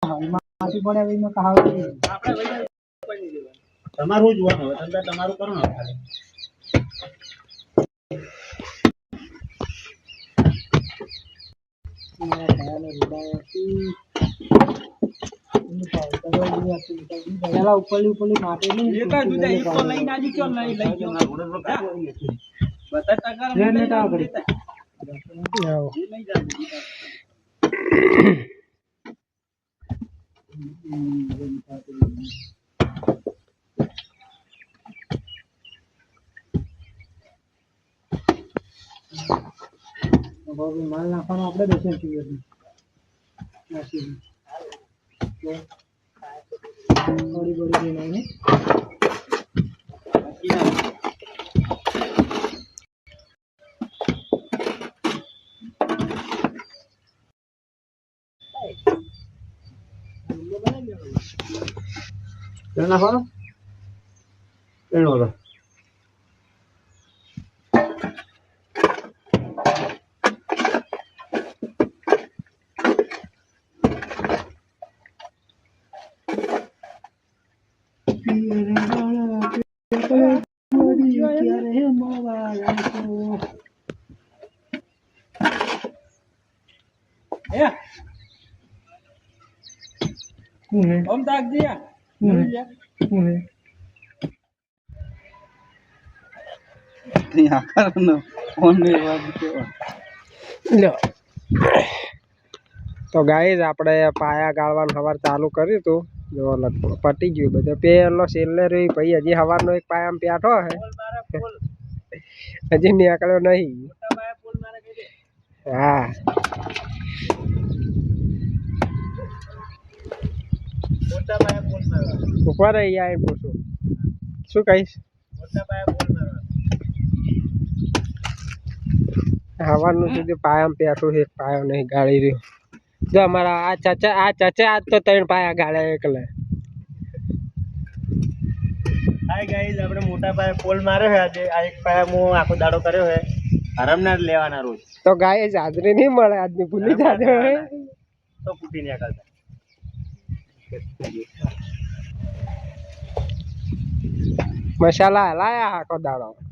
માટી પડે એવી મેં કહાવત આપણે તમારું જોવાનું હવે તમે તમારું કરો ને ખાલી ઉપરલી માટી નહીં લઈને આવી ચો લઈ ગયો બધા ટકા લઈ જાવ માલ નાખવાનું આપણે બેસે છીએ થોડી બડી નહીં નાખવાનો એનો હતો Om tak dia. Nih karena onne તો ગાઈઝ આપણે પાયા ગાળવાનું સવાર ચાલુ કર્યું હતું જો લગભગ પટી ગયું બધું પેલો છેલ્લે રહી પછી હજી સવારનો એક પાયામાં પેઠો હે હજી નીકળ્યો નહીં હા ઉપર રહી જાય પૂછું શું કહીશ સવારનું સુધી પાયામાં પેઠું એક પાયો નહીં ગાળી રહ્યો જો અમારા આ ચાચા આજ તો 3 પાયા ગાળે એકલે હાય ગાઈઝ આપણે મોટા પાયે પોલ માર્યો છે આજે આ એક પાયા હું આખો દાડો કર્યો છે આરામના લેવાના રોજ તો ગાઈઝ હાજરી નહીં મળે આજની ભૂલી જાજો તો ફૂટી નીકળતા મસાલા હલાયા આખો દાડો